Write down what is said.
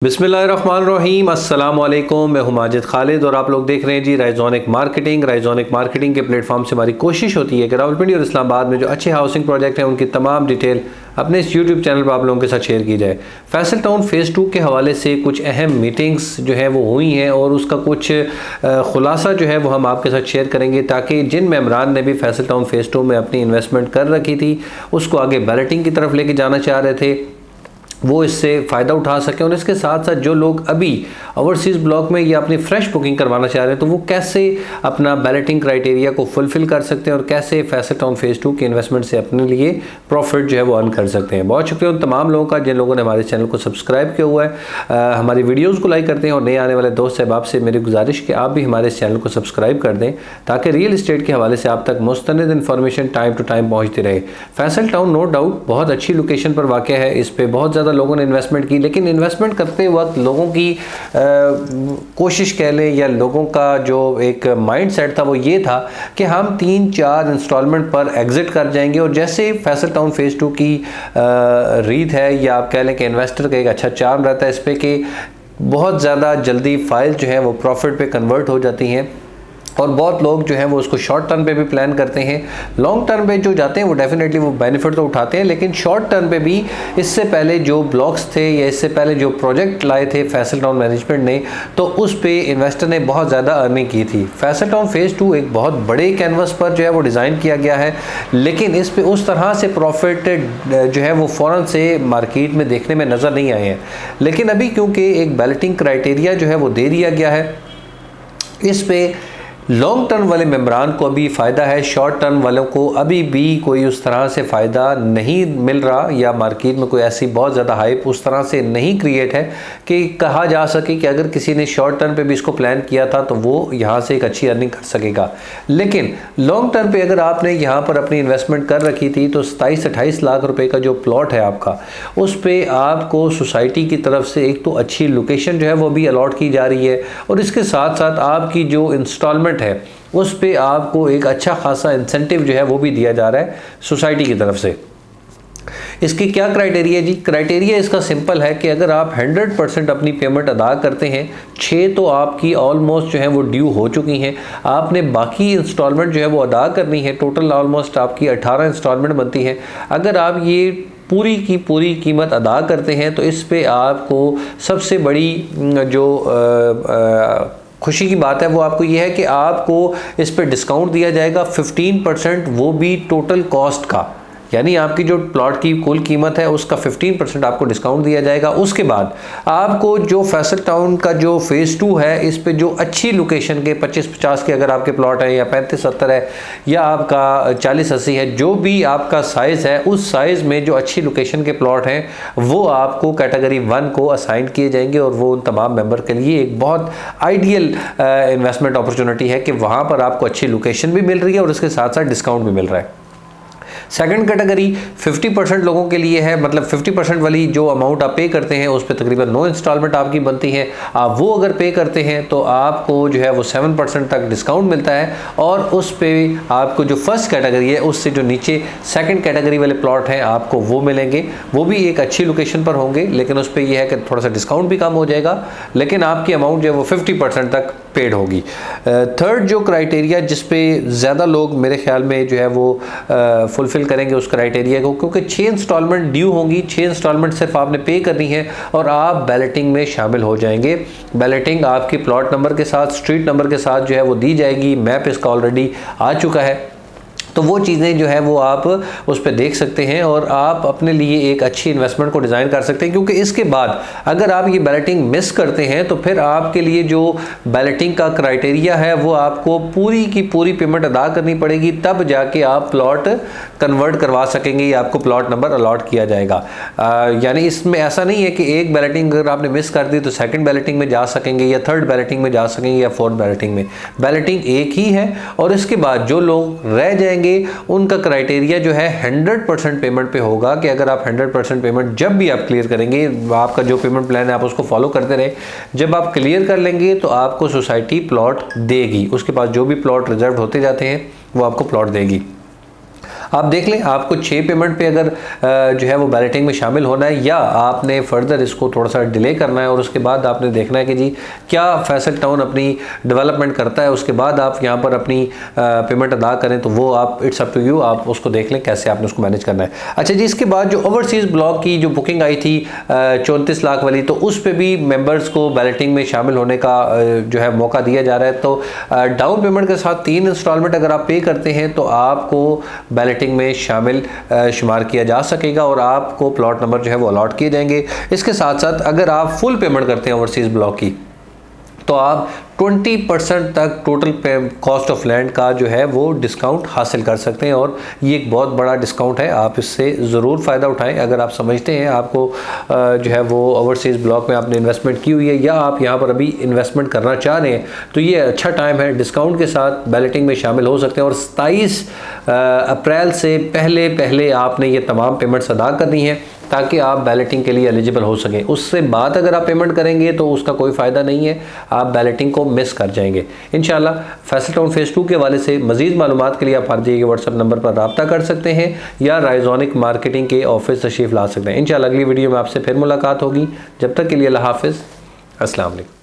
बिस्मिल्लाहिर्रहमानिर्रहीम, अस्सलाम वालेकुम। मैं हूं माजिद खालिद और आप लोग देख रहे हैं जी राइजोनिक मार्केटिंग के प्लेटफॉर्म से हमारी कोशिश होती है कि रावलपिंडी और इस्लामाबाद में जो अच्छे हाउसिंग प्रोजेक्ट हैं उनकी तमाम डिटेल अपने इस यूट्यूब चैनल पर आप लोगों के साथ शेयर की जाए। फैसल टाउन फ़ेज़ 2 के हवाले से कुछ अहम मीटिंग्स जो है वो हुई हैं और उसका कुछ ख़ुलासा जो है वो हम आपके साथ शेयर करेंगे, ताकि जिन मेम्बरान ने भी फैसल टाउन फ़ेज़ 2 में अपनी इन्वेस्टमेंट कर रखी थी उसको आगे बैलेटिंग की तरफ लेके जाना चाह रहे थे वो इससे फ़ायदा उठा सकें। और इसके साथ साथ जो लोग अभी ओवरसीज़ ब्लॉक में या अपनी फ्रेश बुकिंग करवाना चाह रहे हैं तो वो कैसे अपना बैलेटिंग क्राइटेरिया को फुलफ़िल कर सकते हैं और कैसे फैसल टाउन फ़ेज़ 2 की इन्वेस्टमेंट से अपने लिए प्रॉफिट जो है वो अर्न कर सकते हैं। बहुत शुक्रिया उन तमाम लोगों का जिन लोगों ने हमारे चैनल को सब्सक्राइब किया हुआ है, हमारी वीडियोज़ को लाइक करते हैं। और नए आने वाले दोस्त अहबाब से मेरी गुजारिश कि आप भी हमारे इस चैनल को सब्सक्राइब कर दें ताकि रियल इस्टेट के हवाले से आप तक मुस्तनिद इन्फॉर्मेशन टाइम टू टाइम पहुँचती रहे। फैसल टाउन नो डाउट बहुत अच्छी लोकेशन पर वाक़ है, इस पर बहुत ज़्यादा लोगों ने इन्वेस्टमेंट की, लेकिन इन्वेस्टमेंट करते वक्त लोगों की कोशिश कह लें या लोगों का जो एक माइंड सेट था वो ये था कि हम 3-4 इंस्टॉलमेंट पर एग्जिट कर जाएंगे। और जैसे फैसल टाउन फ़ेज़ 2 की रीत है या आप कह लें कि इन्वेस्टर का एक अच्छा चार्म रहता है इस पर कि बहुत ज़्यादा जल्दी फाइल जो है वो प्रॉफिट पे कन्वर्ट हो जाती हैं और बहुत लोग जो हैं वो उसको शॉर्ट टर्म पे भी प्लान करते हैं। लॉन्ग टर्म पे जो जाते हैं वो डेफिनेटली वो बेनिफिट तो उठाते हैं, लेकिन शॉर्ट टर्म पे भी इससे पहले जो ब्लॉक्स थे या इससे पहले जो प्रोजेक्ट लाए थे फैसल टाउन मैनेजमेंट ने, तो उस पे इन्वेस्टर ने बहुत ज़्यादा अर्निंग की थी। फैसल टाउन फ़ेज़ 2 एक बहुत बड़े कैनवस पर जो है वो डिज़ाइन किया गया है, लेकिन इस पर उस तरह से प्रॉफिट जो है वो फ़ौरन से मार्केट में देखने में नज़र नहीं आए हैं। लेकिन अभी क्योंकि एक बैलेटिंग क्राइटेरिया जो है वो दे दिया गया है, इस पर लॉन्ग टर्म वाले मेम्बरान को अभी फ़ायदा है, शॉर्ट टर्म वालों को अभी भी कोई उस तरह से फ़ायदा नहीं मिल रहा या मार्केट में कोई ऐसी बहुत ज़्यादा हाइप उस तरह से नहीं क्रिएट है कि कहा जा सके कि अगर किसी ने शॉर्ट टर्म पे भी इसको प्लान किया था तो वो यहाँ से एक अच्छी अर्निंग कर सकेगा। लेकिन लॉन्ग टर्म पे अगर आपने यहाँ पर अपनी इन्वेस्टमेंट कर रखी थी तो 27-28 लाख रुपये का जो प्लॉट है आपका, उस पर आपको सोसाइटी की तरफ से एक तो अच्छी लोकेशन जो है वो भी अलॉट की जा रही है और इसके साथ साथ आपकी जो इंस्टॉलमेंट है उस पे आपको एक अच्छा खासा इंसेंटिव जो है वो भी दिया जा रहा है सोसाइटी की तरफ से। इसकी क्या क्राइटेरिया जी? क्राइटेरिया इसका सिंपल है कि अगर आप 100% अपनी पेमेंट अदा करते हैं, 6 तो आपकी ऑलमोस्ट जो है वो ड्यू हो चुकी हैं, आपने बाकी इंस्टॉलमेंट जो है वो अदा करनी है। टोटल ऑलमोस्ट आपकी 18 इंस्टॉलमेंट बनती है। अगर आप ये पूरी की पूरी कीमत अदा करते हैं तो इस पे आपको सबसे बड़ी जो खुशी की बात है वो आपको ये है कि आपको इस पे डिस्काउंट दिया जाएगा 15%, वो भी टोटल कॉस्ट का, यानी आपकी जो प्लॉट की कुल कीमत है उसका 15% आपको डिस्काउंट दिया जाएगा। उसके बाद आपको जो फैसल टाउन का जो फ़ेज़ 2 है इस पे जो अच्छी लोकेशन के 25-50 के अगर आपके प्लॉट हैं या 35-70 है या आपका 40-80 है, जो भी आपका साइज़ है उस साइज़ में जो अच्छी लोकेशन के प्लॉट हैं वो आपको कैटेगरी 1 को असाइन किए जाएंगे और वो उन तमाम मेंबर के लिए एक बहुत आइडियल इन्वेस्टमेंट अपॉर्चुनिटी है कि वहाँ पर आपको अच्छी लोकेशन भी मिल रही है और उसके साथ साथ डिस्काउंट भी मिल रहा है। सेकंड कैटेगरी 50% लोगों के लिए है, मतलब 50% वाली जो अमाउंट आप पे करते हैं उस पर तकरीबन 9 इंस्टॉलमेंट आपकी बनती है। आप वो अगर पे करते हैं तो आपको जो है वो 7% तक डिस्काउंट मिलता है और उस पर आपको जो फर्स्ट कैटेगरी है उससे जो नीचे सेकंड कैटेगरी वाले प्लॉट हैं आपको वो मिलेंगे, वो भी एक अच्छी लोकेशन पर होंगे, लेकिन उस पर यह है कि थोड़ा सा डिस्काउंट भी कम हो जाएगा, लेकिन आपकी अमाउंट जो है वो 50% तक पेड होगी। थर्ड जो क्राइटेरिया जिस पे ज़्यादा लोग मेरे ख्याल में जो है वो फुलफ़िल करेंगे उस क्राइटेरिया को, क्योंकि 6 इंस्टॉलमेंट ड्यू होंगी, 6 इंस्टॉलमेंट सिर्फ आपने पे करनी है और आप बैलेटिंग में शामिल हो जाएंगे। बैलेटिंग आपकी प्लॉट नंबर के साथ, स्ट्रीट नंबर के साथ जो है वो दी जाएगी। मैप इसका ऑलरेडी आ चुका है, तो वो चीज़ें जो है वो आप उस पर देख सकते हैं और आप अपने लिए एक अच्छी इन्वेस्टमेंट को डिज़ाइन कर सकते हैं। क्योंकि इसके बाद अगर आप ये बैलेटिंग मिस करते हैं तो फिर आपके लिए जो बैलेटिंग का क्राइटेरिया है वो आपको पूरी की पूरी पेमेंट अदा करनी पड़ेगी, तब जाके आप प्लॉट कन्वर्ट करवा सकेंगे या आपको प्लॉट नंबर अलॉट किया जाएगा। यानी इसमें ऐसा नहीं है कि एक बैलेटिंग अगर आपने मिस कर दी तो सेकंड बैलेटिंग में जा सकेंगे या थर्ड बैलेटिंग में जा सकेंगे या फोर्थ बैलेटिंग में। बैलेटिंग एक ही है और इसके बाद जो लोग रह जाएंगे उनका क्राइटेरिया जो है 100% पेमेंट पे होगा कि अगर आप 100% पेमेंट जब भी आप क्लियर करेंगे, आपका जो पेमेंट प्लान है आप उसको फॉलो करते रहे, जब आप क्लियर कर लेंगे तो आपको सोसाइटी प्लॉट देगी, उसके पास जो भी प्लॉट रिजर्व होते जाते हैं वो आपको प्लॉट देगी। आप देख लें, आपको 6 पेमेंट पे अगर जो है वो बैलेटिंग में शामिल होना है, या आपने फर्दर इसको थोड़ा सा डिले करना है और उसके बाद आपने देखना है कि जी क्या फैसल टाउन अपनी डेवलपमेंट करता है, उसके बाद आप यहाँ पर अपनी पेमेंट अदा करें, तो वो आप इट्स अप टू यू, आप उसको देख लें कैसे आपने उसको मैनेज करना है। अच्छा जी, इसके बाद जो ओवरसीज़ ब्लॉक की जो बुकिंग आई थी 34 लाख वाली, तो उस पर भी मेंबर्स को बैलेटिंग में शामिल होने का जो है मौका दिया जा रहा है। तो डाउन पेमेंट के साथ 3 इंस्टॉलमेंट अगर आप पे करते हैं तो आपको बैलेटिंग में शामिल शुमार किया जा सकेगा और आपको प्लॉट नंबर जो है वो अलॉट किए जाएंगे। इसके साथ साथ अगर आप फुल पेमेंट करते हैं ओवरसीज़ ब्लॉक की, तो आप 20% तक टोटल कॉस्ट ऑफ लैंड का जो है वो डिस्काउंट हासिल कर सकते हैं, और ये एक बहुत बड़ा डिस्काउंट है। आप इससे ज़रूर फ़ायदा उठाएं। अगर आप समझते हैं आपको जो है वो ओवरसीज़ ब्लॉक में आपने इन्वेस्टमेंट की हुई है, या आप यहाँ पर अभी इन्वेस्टमेंट करना चाह रहे हैं, तो ये अच्छा टाइम है, डिस्काउंट के साथ बैलेटिंग में शामिल हो सकते हैं। और 27 अप्रैल से पहले आपने ये तमाम पेमेंट्स अदा करनी है ताकि आप बैलेटिंग के लिए एलिजिबल हो सकें। उससे बाद अगर आप पेमेंट करेंगे तो उसका कोई फ़ायदा नहीं है, आप बैलेटिंग को मिस कर जाएंगे। इंशाल्लाह फैसल टाउन फेज़ 2 के हवाले से मज़ीद मालूमात के लिए आप आरजे के व्हाट्सएप नंबर पर रब्ता कर सकते हैं या राइजोनिक मार्केटिंग के ऑफिस तशरीफ़ ला सकते हैं। इंशाल्लाह अगली वीडियो में आपसे फिर मुलाकात होगी। जब तक के लिए अल्लाह हाफ़िज़, अस्सलाम वालेकुम।